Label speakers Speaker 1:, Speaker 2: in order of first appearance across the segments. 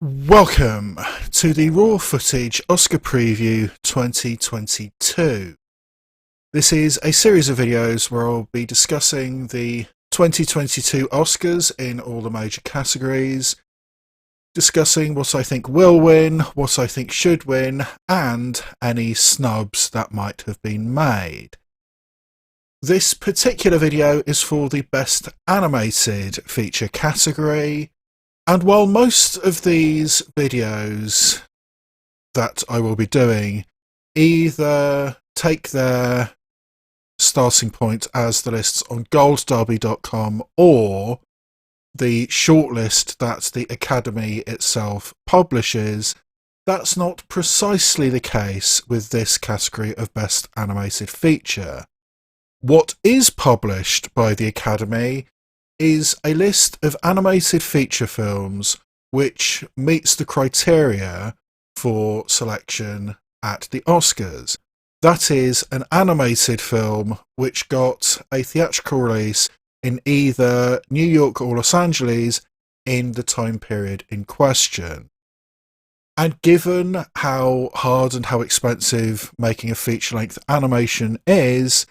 Speaker 1: Welcome to the Raw Footage Oscar Preview 2022. This is a series of videos where I'll be discussing the 2022 Oscars in all the major categories, discussing what I think will win, what I think should win, and any snubs that might have been made. This particular video is for the Best Animated Feature category. And while most of these videos that I will be doing either take their starting point as the lists on goldderby.com or the shortlist that the Academy itself publishes, that's not precisely the case with this category of Best Animated Feature. What is published by the Academy is a list of animated feature films which meets the criteria for selection at the Oscars. That is, an animated film which got a theatrical release in either New York or Los Angeles in the time period in question. And given how hard and how expensive making a feature-length animation is,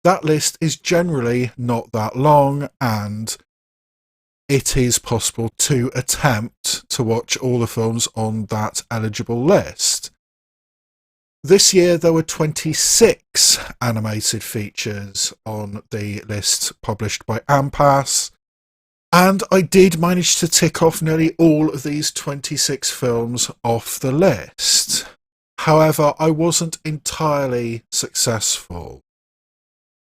Speaker 1: that list is generally not that long, and it is possible to attempt to watch all the films on that eligible list. This year there were 26 animated features on the list published by AMPAS, and I did manage to tick off nearly all of these 26 films off the list. However, I wasn't entirely successful.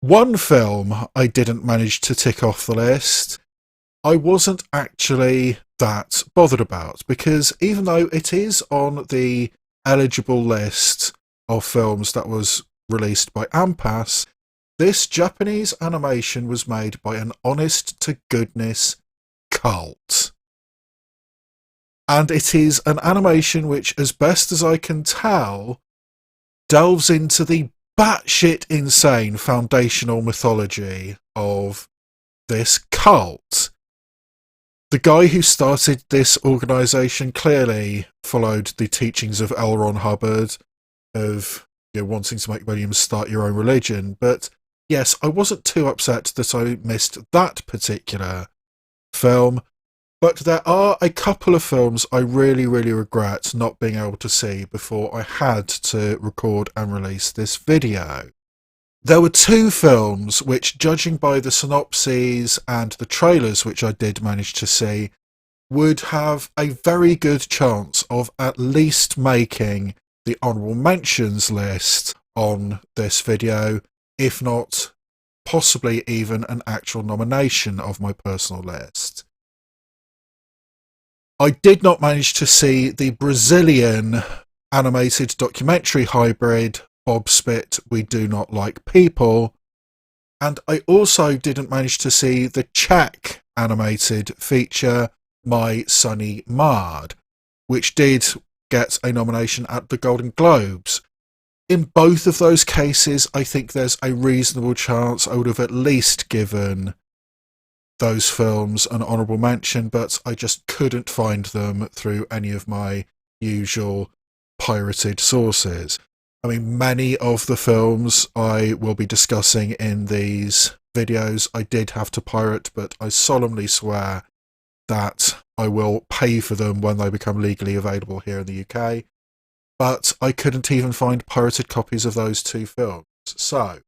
Speaker 1: One film I didn't manage to tick off the list, I wasn't actually that bothered about, because even though it is on the eligible list of films that was released by AMPAS, this Japanese animation was made by an honest-to-goodness cult. And it is an animation which, as best as I can tell, delves into the batshit insane foundational mythology of this cult. The guy who started this organisation clearly followed the teachings of L. Ron Hubbard of wanting to make Williams start your own religion, but yes, I wasn't too upset that I missed that particular film, but there are a couple of films I really regret not being able to see before I had to record and release this video. There were two films which, judging by the synopses and the trailers which I did manage to see, would have a very good chance of at least making the Honourable Mentions list on this video, if not possibly even an actual nomination of my personal list. I did not manage to see the Brazilian animated documentary hybrid Bob Spit, We Do Not Like People, and I also didn't manage to see the Czech animated feature My Sunny Maad, which did get a nomination at the Golden Globes. In both of those cases, I think there's a reasonable chance I would have at least given those films an honourable mention, but I just couldn't find them through any of my usual pirated sources. I mean, many of the films I will be discussing in these videos I did have to pirate, but I solemnly swear that I will pay for them when they become legally available here in the UK. But I couldn't even find pirated copies of those two films. So,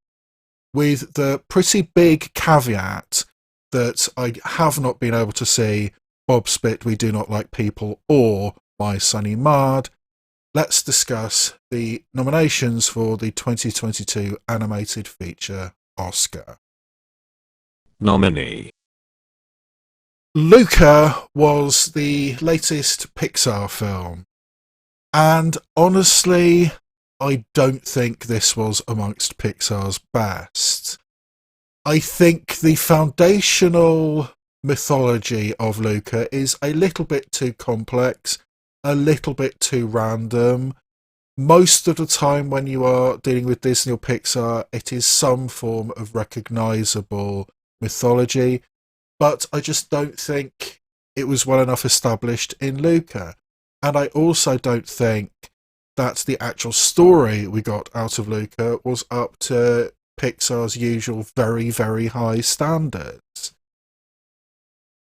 Speaker 1: with the pretty big caveat that I have not been able to see Bob Spit, We Do Not Like People, or My Sunny Maad, let's discuss the nominations for the 2022 Animated Feature Oscar.
Speaker 2: Nominee.
Speaker 1: Luca was the latest Pixar film, and honestly, I don't think this was amongst Pixar's best. I think the foundational mythology of Luca is a little bit too complex, a little bit too random. Most of the time when you are dealing with Disney or Pixar, it is some form of recognisable mythology, but I just don't think it was well enough established in Luca. And I also don't think that the actual story we got out of Luca was up to Pixar's usual very, very high standards.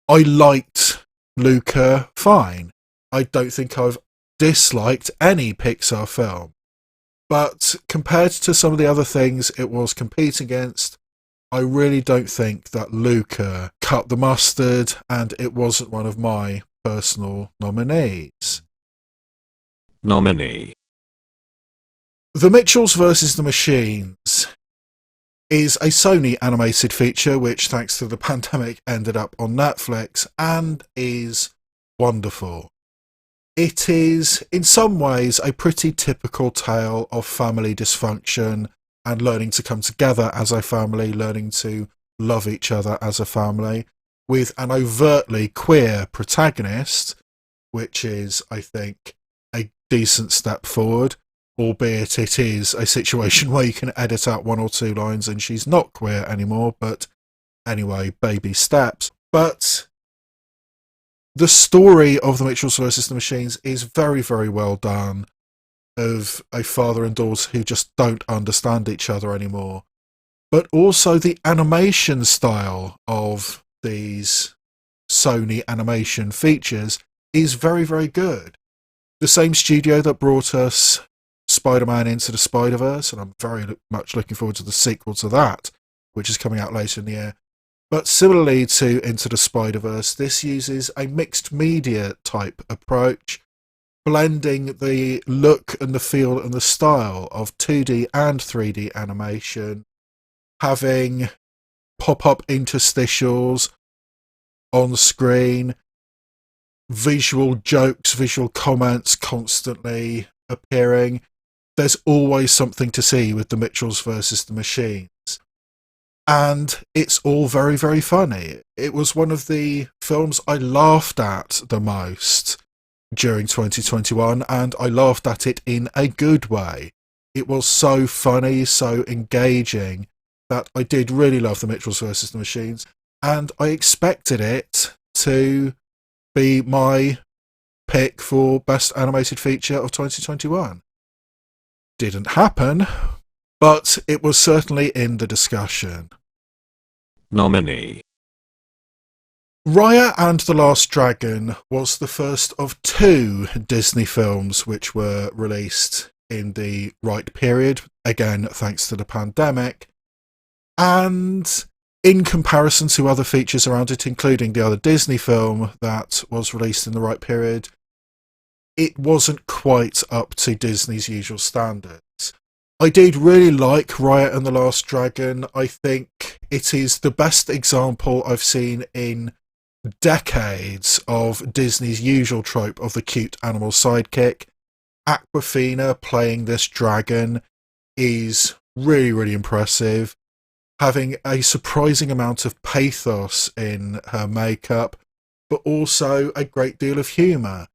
Speaker 1: I liked Luca fine. I don't think I've disliked any Pixar film. But compared to some of the other things it was competing against, I really don't think that Luca cut the mustard, and it wasn't one of my personal nominees.
Speaker 2: Nominee.
Speaker 1: The Mitchells vs. the Machines is a Sony animated feature which, thanks to the pandemic, ended up on Netflix and is wonderful. It is, in some ways, a pretty typical tale of family dysfunction and learning to come together as a family, learning to love each other as a family, with an overtly queer protagonist, which is, I think, a decent step forward, albeit it is a situation where you can edit out 1 or 2 lines and she's not queer anymore, but anyway, baby steps. But the story of the Mitchells vs. the Machines is very, very well done, of a father and daughter who just don't understand each other anymore. But also the animation style of these Sony animation features is very, very good. The same studio that brought us Spider-Man Into the Spider-Verse, and I'm very much looking forward to the sequel to that, which is coming out later in the year. But similarly to Into the Spider-Verse, this uses a mixed media type approach, blending the look and the feel and the style of 2D and 3D animation, having pop-up interstitials on screen, visual jokes, visual comments constantly appearing. There's always something to see with the Mitchells vs. the Machines. And it's all very, very funny. It was one of the films I laughed at the most during 2021, and I laughed at it in a good way. It was so funny, so engaging, that I did really love the Mitchells vs. the Machines, and I expected it to be my pick for Best Animated Feature of 2021. Didn't happen, but it was certainly in the discussion.
Speaker 2: Nominee.
Speaker 1: Raya and the Last Dragon was the first of 2 Disney films which were released in the right period, again thanks to the pandemic, and in comparison to other features around it, including the other Disney film that was released in the right period, it wasn't quite up to Disney's usual standards. I did really like Raya and the Last Dragon. I think it is the best example I've seen in decades of Disney's usual trope of the cute animal sidekick. Awkwafina playing this dragon is really, really impressive, having a surprising amount of pathos in her makeup, but also a great deal of humour,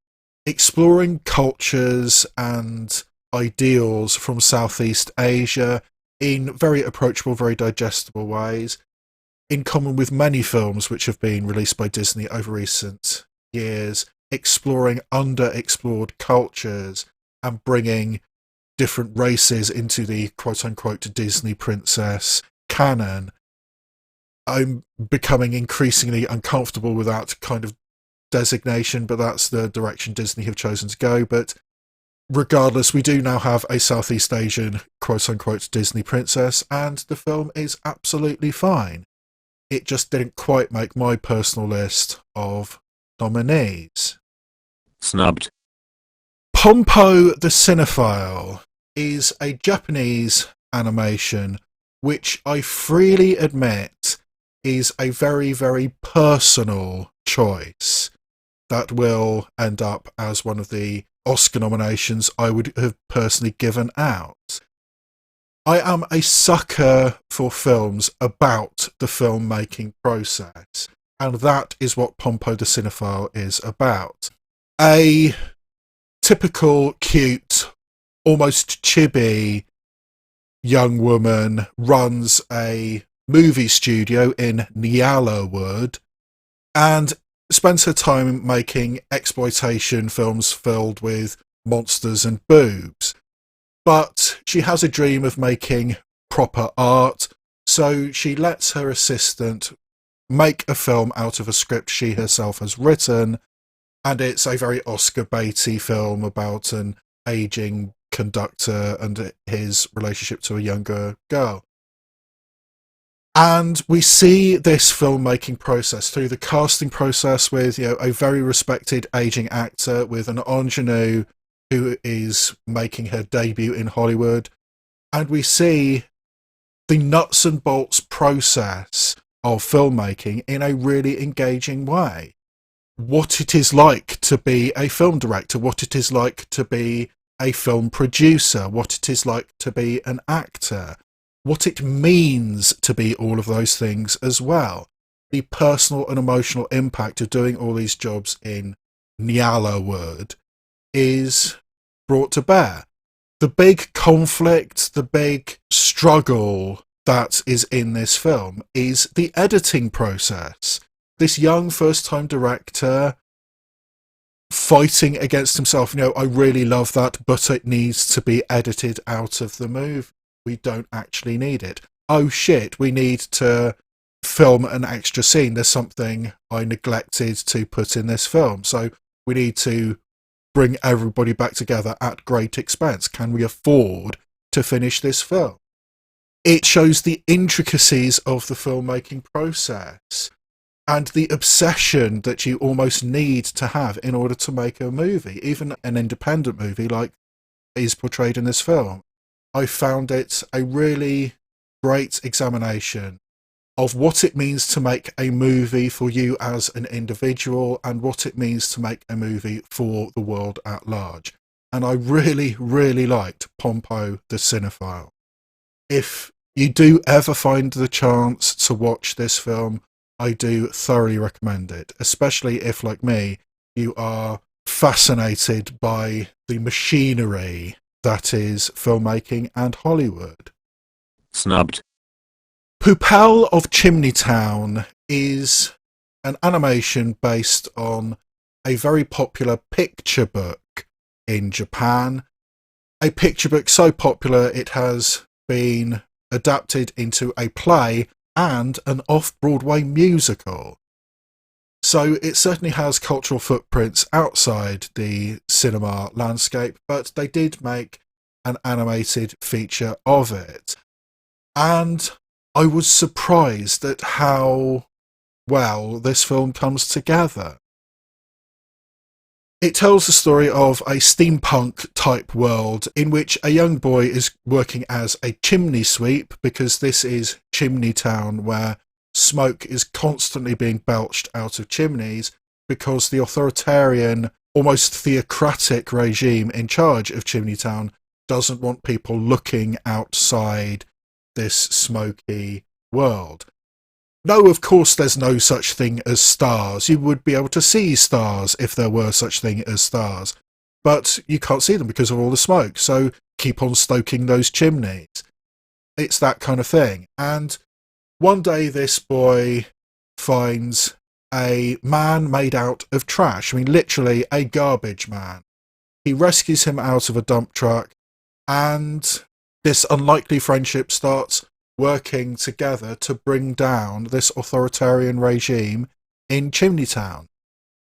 Speaker 1: exploring cultures and ideals from Southeast Asia in very approachable, very digestible ways, in common with many films which have been released by Disney over recent years, exploring underexplored cultures and bringing different races into the quote-unquote Disney princess canon. I'm becoming increasingly uncomfortable with that kind of designation, but that's the direction Disney have chosen to go. But regardless, we do now have a Southeast Asian quote-unquote Disney princess, and the film is absolutely fine. It just didn't quite make my personal list of nominees.
Speaker 2: Snubbed.
Speaker 1: Pompo the Cinéphile is a Japanese animation which I freely admit is a very, very personal choice that will end up as one of the Oscar nominations I would have personally given out. I am a sucker for films about the filmmaking process, and that is what Pompo the Cinéphile is about. A typical cute, almost chibi young woman runs a movie studio in Nyala Wood, and spends her time making exploitation films filled with monsters and boobs. But she has a dream of making proper art, so she lets her assistant make a film out of a script she herself has written, and it's a very Oscar baity film about an aging conductor and his relationship to a younger girl. And we see this filmmaking process through the casting process with, a very respected aging actor, with an ingenue who is making her debut in Hollywood. And we see the nuts and bolts process of filmmaking in a really engaging way. What it is like to be a film director, what it is like to be a film producer, what it is like to be an actor, what it means to be all of those things as well. The personal and emotional impact of doing all these jobs in Nyala is brought to bear. The big conflict, the big struggle that is in this film is the editing process. This young first-time director fighting against himself. I really love that, but it needs to be edited out of the movie. We don't actually need it. Oh shit, we need to film an extra scene. There's something I neglected to put in this film, so we need to bring everybody back together at great expense. Can we afford to finish this film? It shows the intricacies of the filmmaking process and the obsession that you almost need to have in order to make a movie, even an independent movie like is portrayed in this film. I found it a really great examination of what it means to make a movie for you as an individual and what it means to make a movie for the world at large. And I really, really liked Pompo the Cinéphile. If you do ever find the chance to watch this film, I do thoroughly recommend it, especially if, like me, you are fascinated by the machinery that is filmmaking and Hollywood.
Speaker 2: Snubbed.
Speaker 1: Poupelle of Chimney Town is an animation based on a very popular picture book in Japan. A picture book so popular it has been adapted into a play and an off-Broadway musical. So it certainly has cultural footprints outside the cinema landscape, but they did make an animated feature of it. And I was surprised at how well this film comes together. It tells the story of a steampunk type world in which a young boy is working as a chimney sweep, because this is Chimney Town, where smoke is constantly being belched out of chimneys because the authoritarian, almost theocratic regime in charge of Chimney Town doesn't want people looking outside this smoky world. No, of course there's no such thing as stars. You would be able to see stars if there were such thing as stars. But you can't see them because of all the smoke, so keep on stoking those chimneys. It's that kind of thing. And one day this boy finds a man made out of trash. I mean, literally a garbage man. He rescues him out of a dump truck, and this unlikely friendship starts working together to bring down this authoritarian regime in Chimney Town.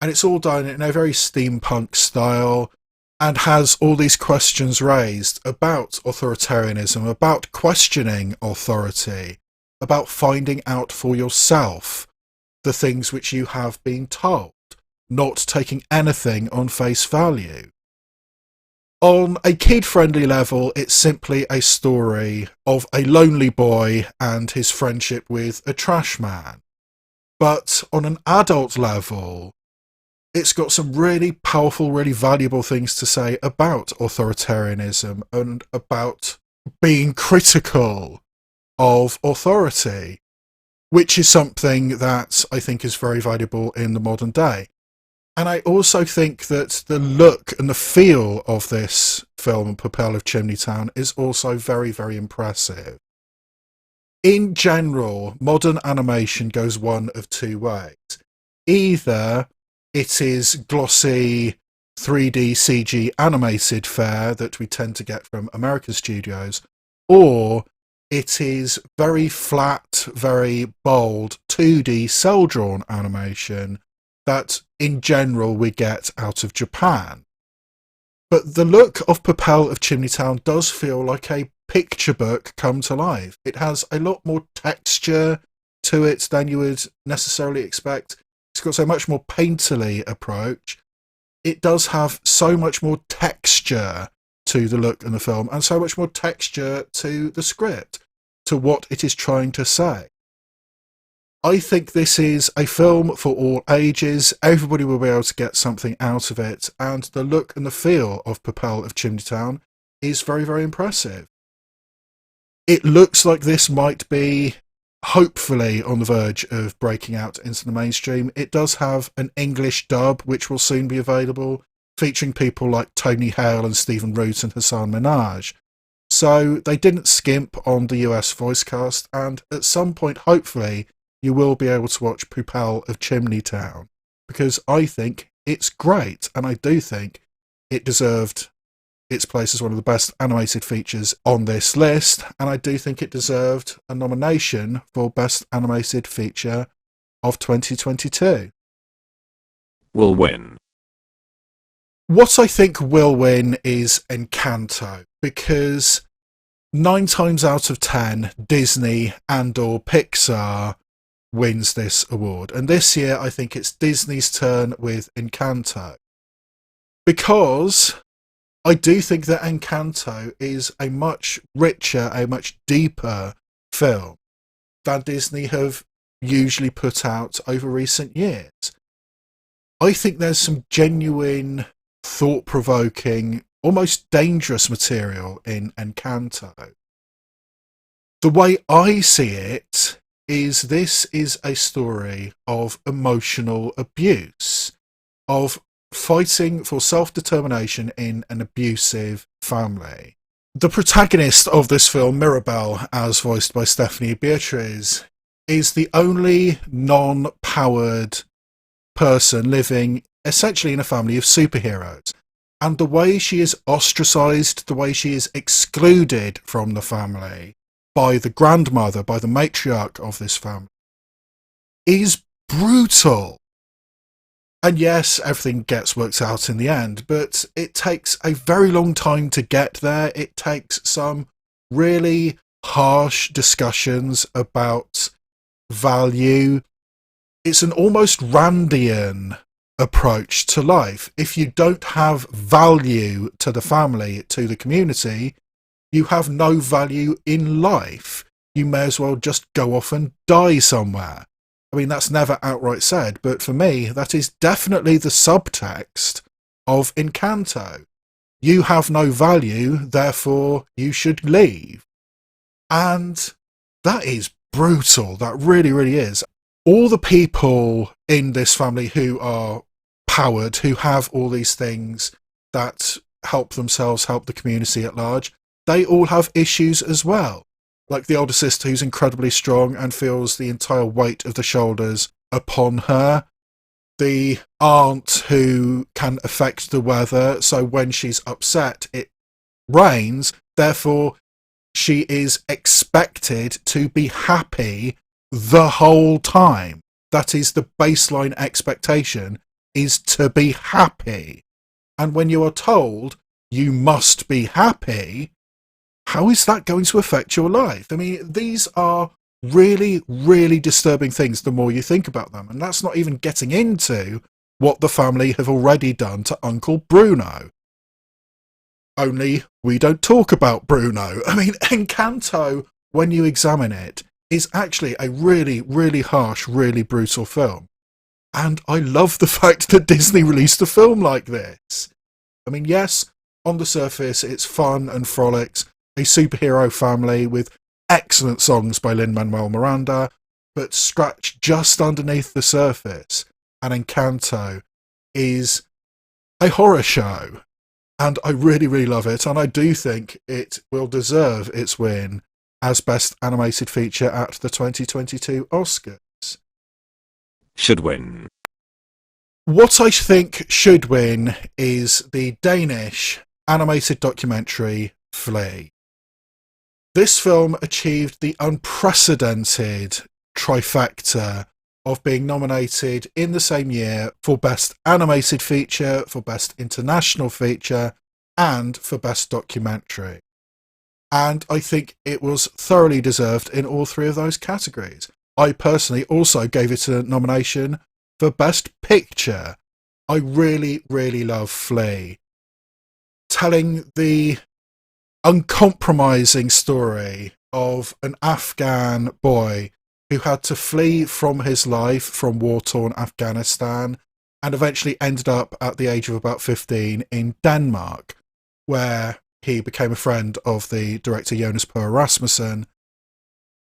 Speaker 1: And it's all done in a very steampunk style and has all these questions raised about authoritarianism, about questioning authority, about finding out for yourself the things which you have been told, not taking anything on face value. On a kid-friendly level, it's simply a story of a lonely boy and his friendship with a trash man. But on an adult level, it's got some really powerful, really valuable things to say about authoritarianism and about being critical of authority, which is something that I think is very valuable in the modern day. And I also think that the look and the feel of this film, Poupelle of Chimney Town, is also very, very impressive. In general, modern animation goes one of two ways. either it is glossy 3D CG animated fare that we tend to get from American studios, or it is very flat, very bold 2D cel-drawn animation that in general we get out of Japan. But the look of Poupelle of Chimney Town does feel like a picture book come to life. It has a lot more texture to it than you would necessarily expect. It's got so much more painterly approach. It does have so much more texture to the look in the film, and so much more texture to the script, to what it is trying to say. I think this is a film for all ages. Everybody will be able to get something out of it, and the look and the feel of Poupelle of Chimney Town is very, very impressive. It looks like this might be, hopefully, on the verge of breaking out into the mainstream. It does have an English dub, which will soon be available, featuring people like Tony Hale and Stephen Root and Hassan Minaj. So they didn't skimp on the US voice cast, and at some point, hopefully, you will be able to watch Poupelle of Chimney Town, because I think it's great, and I do think it deserved its place as one of the best animated features on this list, and I do think it deserved a nomination for Best Animated Feature of 2022.
Speaker 2: Will win.
Speaker 1: What I think will win is Encanto, because 9 times out of 10, Disney and or Pixar wins this award. And this year, I think it's Disney's turn with Encanto. Because I do think that Encanto is a much richer, a much deeper film than Disney have usually put out over recent years. I think there's some genuine, thought-provoking, almost dangerous material in Encanto. The way I see it is this is a story of emotional abuse, of fighting for self-determination in an abusive family. The protagonist of this film, Mirabelle, as voiced by Stephanie Beatriz, is the only non-powered person living essentially in a family of superheroes. And the way she is ostracised, the way she is excluded from the family by the grandmother, by the matriarch of this family, is brutal. And yes, everything gets worked out in the end, but it takes a very long time to get there. It takes some really harsh discussions about value. It's an almost Randian approach to life. If you don't have value to the family, to the community, you have no value in life. You may as well just go off and die somewhere. I mean, that's never outright said, but for me, that is definitely the subtext of Encanto. You have no value, therefore you should leave. And that is brutal. That really, really is. All the people in this family who are powered, who have all these things that help themselves, help the community at large, they all have issues as well. Like the older sister who's incredibly strong and feels the entire weight of the shoulders upon her. The aunt who can affect the weather, so when she's upset it rains, therefore she is expected to be happy the whole time. That is the baseline expectation, is to be happy. And when you are told you must be happy, how is that going to affect your life? I mean, these are really, really disturbing things the more you think about them. And that's not even getting into what the family have already done to Uncle Bruno. Only we don't talk about Bruno. I mean, Encanto, when you examine it, is actually a really, really harsh, really brutal film. And I love the fact that Disney released a film like this. I mean, yes, on the surface, it's fun and frolics, a superhero family with excellent songs by Lin-Manuel Miranda, but scratch just underneath the surface, and Encanto is a horror show. And I really, really love it, and I do think it will deserve its win as Best Animated Feature at the 2022 Oscars.
Speaker 2: Should win.
Speaker 1: What I think should win is the Danish animated documentary Flea. This film achieved the unprecedented trifecta of being nominated in the same year for Best Animated Feature, for Best International Feature, and for Best Documentary. And I think it was thoroughly deserved in all three of those categories. I personally also gave it a nomination for Best Picture. I really, really love Flea. Telling the uncompromising story of an Afghan boy who had to flee from his life from war-torn Afghanistan and eventually ended up at the age of about 15 in Denmark, where he became a friend of the director Jonas Poe Rasmussen,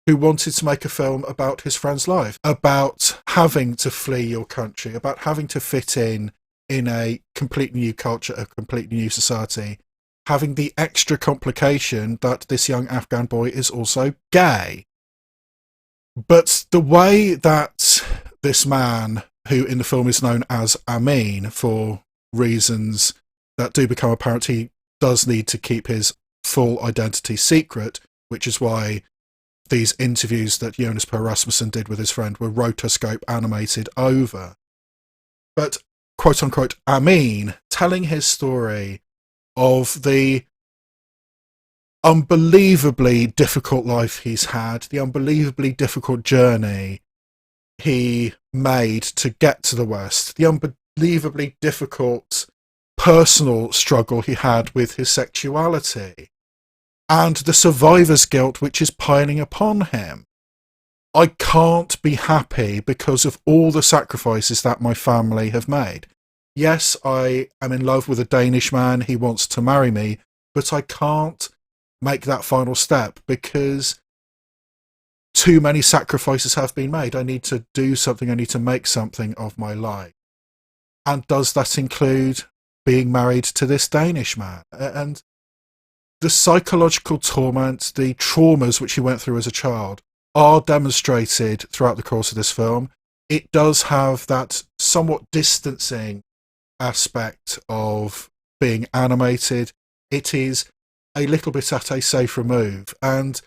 Speaker 1: who wanted to make a film about his friend's life, about having to flee your country, about having to fit in a completely new culture, a completely new society, having the extra complication that this young Afghan boy is also gay. But the way that this man, who in the film is known as Amin for reasons that do become apparent, he does need to keep his full identity secret, which is why these interviews that Jonas Poe Rasmussen did with his friend were rotoscope animated over. But quote-unquote Amin telling his story of the unbelievably difficult life he's had, the unbelievably difficult journey he made to get to the West, the unbelievably difficult personal struggle he had with his sexuality, and the survivor's guilt which is piling upon him. I can't be happy because of all the sacrifices that my family have made. Yes, I am in love with a Danish man, he wants to marry me, but I can't make that final step because too many sacrifices have been made. I need to do something, I need to make something of my life. And does that include being married to this Danish man? And the psychological torment, the traumas which he went through as a child are demonstrated throughout the course of this film. It does have that somewhat distancing aspect of being animated. It is a little bit at a safer move, and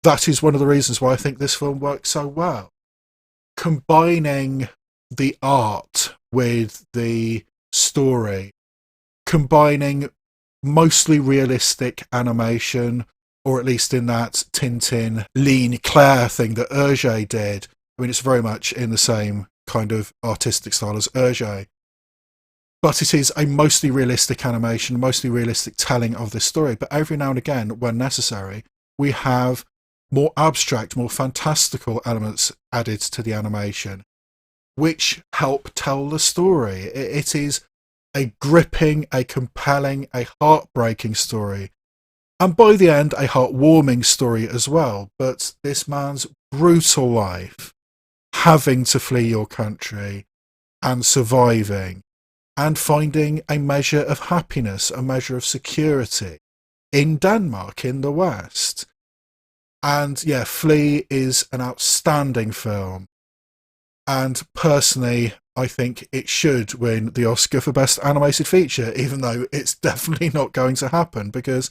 Speaker 1: that is one of the reasons why I think this film works so well. Combining the art with the story, combining mostly realistic animation, or at least in that Tintin Ligne Claire thing that Hergé did. I mean, it's very much in the same kind of artistic style as Hergé. But it is a mostly realistic animation, mostly realistic telling of this story. But every now and again, when necessary, we have more abstract, more fantastical elements added to the animation, which help tell the story. It is a gripping, a compelling, a heartbreaking story. And by the end, a heartwarming story as well. But this man's brutal life, having to flee your country and surviving, and finding a measure of happiness, a measure of security in Denmark, in the West. And yeah, Flea is an outstanding film. And personally, I think it should win the Oscar for Best Animated Feature, even though it's definitely not going to happen, because,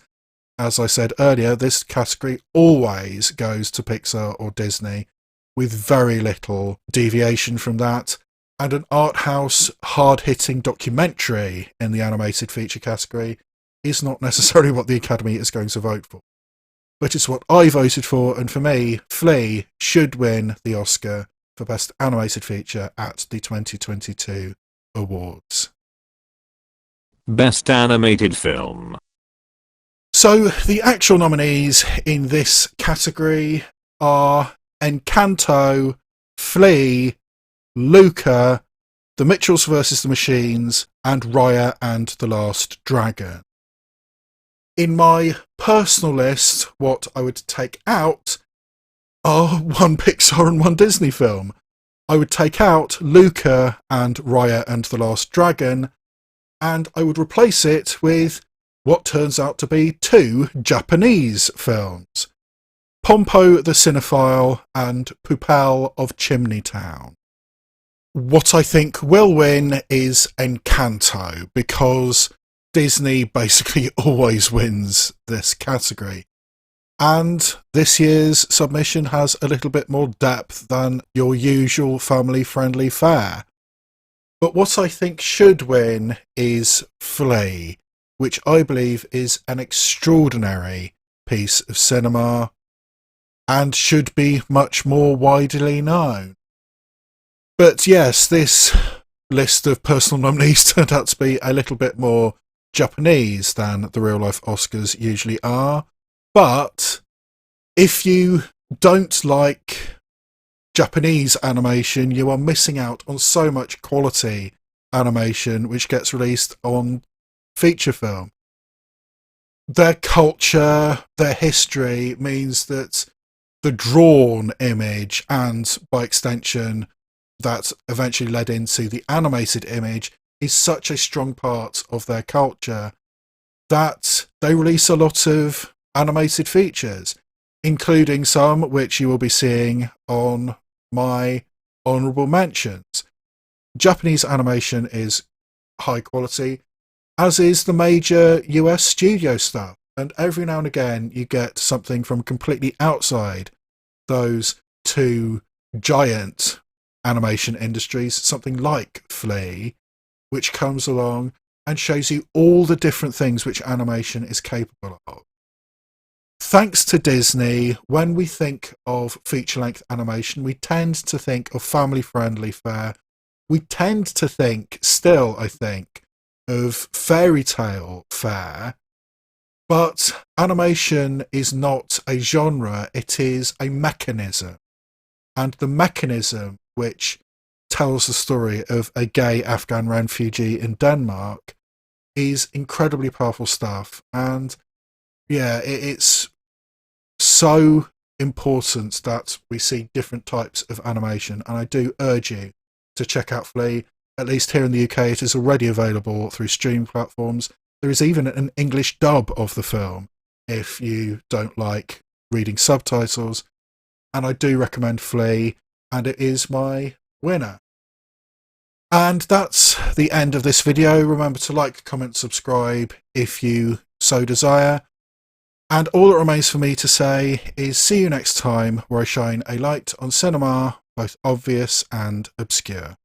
Speaker 1: as I said earlier, this category always goes to Pixar or Disney, with very little deviation from that. And an art house, hard-hitting documentary in the animated feature category is not necessarily what the Academy is going to vote for. But it's what I voted for, and for me, Flea should win the Oscar for Best Animated Feature at the 2022 awards.
Speaker 2: Best Animated Film.
Speaker 1: So the actual nominees in this category are Encanto, Flea, Luca, The Mitchells vs. the Machines, and Raya and the Last Dragon. In my personal list, what I would take out are one Pixar and one Disney film. I would take out Luca and Raya and the Last Dragon, and I would replace it with what turns out to be two Japanese films, Pompo the Cinéphile and Poupelle of Chimney Town. What I think will win is Encanto, because Disney basically always wins this category. And this year's submission has a little bit more depth than your usual family-friendly fare. But what I think should win is Flea, which I believe is an extraordinary piece of cinema and should be much more widely known. But yes, this list of personal nominees turned out to be a little bit more Japanese than the real-life Oscars usually are. But if you don't like Japanese animation, you are missing out on so much quality animation which gets released on feature film. Their culture, their history means that the drawn image, and by extension that eventually led into the animated image, is such a strong part of their culture that they release a lot of animated features, including some which you will be seeing on my honourable mentions. Japanese animation is high quality, as is the major US studio stuff, and every now and again you get something from completely outside those two giant animation industries, something like Flea, which comes along and shows you all the different things which animation is capable of. Thanks to Disney, when we think of feature-length animation, we tend to think of family-friendly fare. We tend to think, still, I think, of fairy tale fare. But animation is not a genre, it is a mechanism. And the mechanism which tells the story of a gay Afghan refugee in Denmark is incredibly powerful stuff. And yeah, it's so important that we see different types of animation, and I do urge you to check out Flea. At least here in the UK it is already available through streaming platforms. There is even an English dub of the film if you don't like reading subtitles, and I do recommend Flea, and it is my winner. And that's the end of this video. Remember to like, comment, subscribe if you so desire. And all that remains for me to say is see you next time, where I shine a light on cinema, both obvious and obscure.